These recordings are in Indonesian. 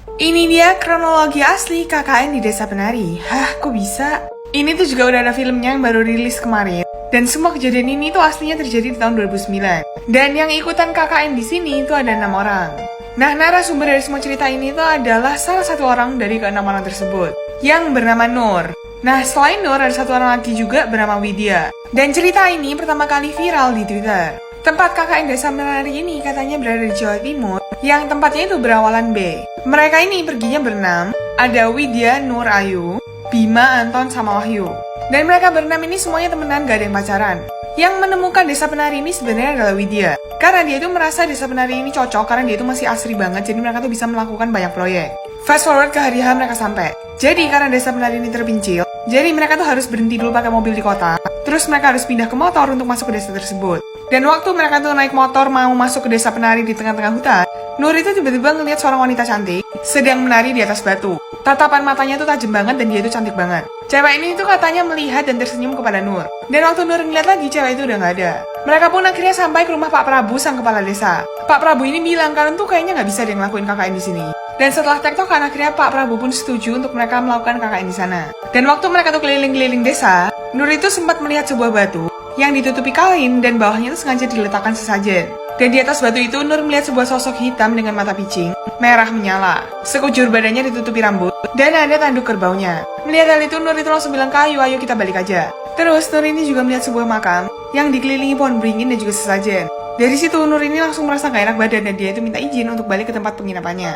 Ini dia kronologi asli KKN di Desa Penari. Hah, kok bisa? Ini tuh juga udah ada filmnya yang baru rilis kemarin. Dan semua kejadian ini tuh aslinya terjadi di tahun 2009. Dan yang ikutan KKN di sini itu ada 6 orang. Nah, narasumber dari semua cerita ini tuh adalah salah satu orang dari ke-6 orang tersebut, yang bernama Nur. Nah, selain Nur, ada satu orang lagi juga bernama Widya. Dan cerita ini pertama kali viral di Twitter. Tempat KKN Desa Penari ini katanya berada di Jawa Timur, yang tempatnya itu berawalan B. Mereka ini perginya berenam, ada Widya, Nur, Ayu, Bima, Anton, sama Wahyu. Dan mereka berenam ini semuanya temenan, gak ada yang pacaran. Yang menemukan Desa Penari ini sebenarnya adalah Widya. Karena dia itu merasa Desa Penari ini cocok karena dia itu masih asri banget, jadi mereka tuh bisa melakukan banyak proyek. Fast forward ke hari H mereka sampai. Jadi karena Desa Penari ini terpencil, jadi mereka tuh harus berhenti dulu pakai mobil di kota. Terus mereka harus pindah ke motor untuk masuk ke desa tersebut. Dan waktu mereka tuh naik motor mau masuk ke Desa Penari di tengah-tengah hutan, Nur itu tiba-tiba ngeliat seorang wanita cantik sedang menari di atas batu. Tatapan matanya tuh tajam banget dan dia itu cantik banget. Cewek ini tuh katanya melihat dan tersenyum kepada Nur. Dan waktu Nur ngeliat lagi, cewek itu udah gak ada. Mereka pun akhirnya sampai ke rumah Pak Prabu, sang kepala desa. Pak Prabu ini bilang kalian tuh kayaknya gak bisa deh ngelakuin KKN di sini. Dan setelah tektokan, akhirnya Pak Prabu pun setuju untuk mereka melakukan KKN di sana. Dan waktu mereka tuh keliling-keliling desa, Nur itu sempat melihat sebuah batu yang ditutupi kain dan bawahnya itu sengaja diletakkan sesajen. Dan di atas batu itu Nur melihat sebuah sosok hitam dengan mata picing, merah menyala. Sekujur badannya ditutupi rambut dan ada tanduk kerbaunya. Melihat hal itu Nur itu langsung bilang ke Ayu, ayo kita balik aja. Terus Nur ini juga melihat sebuah makam yang dikelilingi pohon beringin dan juga sesajen. Dari situ Nur ini langsung merasa gak enak badan dan dia itu minta izin untuk balik ke tempat penginapannya.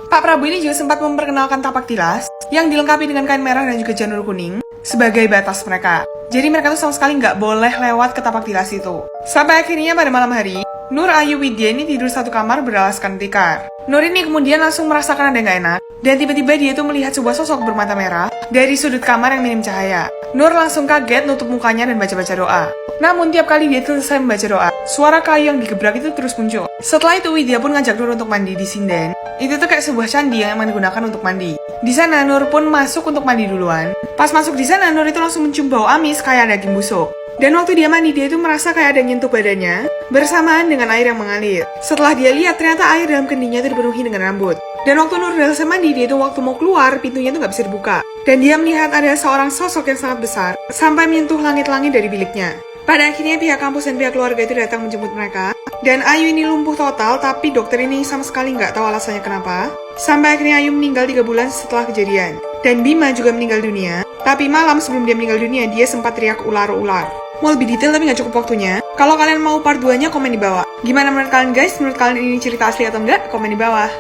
Pak Prabu ini juga sempat memperkenalkan tapak tilas yang dilengkapi dengan kain merah dan juga janur kuning sebagai batas mereka. Jadi mereka tuh sama sekali nggak boleh lewat ke tapak tilas itu. Sampai akhirnya pada malam hari, Nur, Ayu, Widya ini tidur satu kamar beralaskan tikar. Nur ini kemudian langsung merasakan ada nggak enak, dan tiba-tiba dia tuh melihat sebuah sosok bermata merah dari sudut kamar yang minim cahaya. Nur langsung kaget, nutup mukanya dan baca-baca doa. Namun tiap kali dia selesai membaca doa, suara kayu yang digebrak itu terus muncul. Setelah itu Widya pun ngajak Nur untuk mandi di sinden. Itu tuh kayak sebuah candi yang emang digunakan untuk mandi. Di sana Nur pun masuk untuk mandi duluan. Pas masuk di sana Nur itu langsung mencium bau amis kayak daging busuk. Dan waktu dia mandi, dia itu merasa kayak ada yang nyentuh badannya bersamaan dengan air yang mengalir. Setelah dia lihat, ternyata air dalam kendinya itu dipenuhi dengan rambut. Dan waktu Nur udah selesai mandi, dia itu waktu mau keluar, pintunya itu gak bisa dibuka. Dan dia melihat ada seorang sosok yang sangat besar sampai menyentuh langit-langit dari biliknya. Pada akhirnya pihak kampus dan pihak keluarga itu datang menjemput mereka. Dan Ayu ini lumpuh total, tapi dokter ini sama sekali nggak tahu alasannya kenapa. Sampai akhirnya Ayu meninggal 3 bulan setelah kejadian. Dan Bima juga meninggal dunia. Tapi malam sebelum dia meninggal dunia, dia sempat teriak ular-ular. Mau lebih detail tapi nggak cukup waktunya. Kalau kalian mau part 2-nya, komen di bawah. Gimana menurut kalian guys? Menurut kalian ini cerita asli atau enggak? Komen di bawah.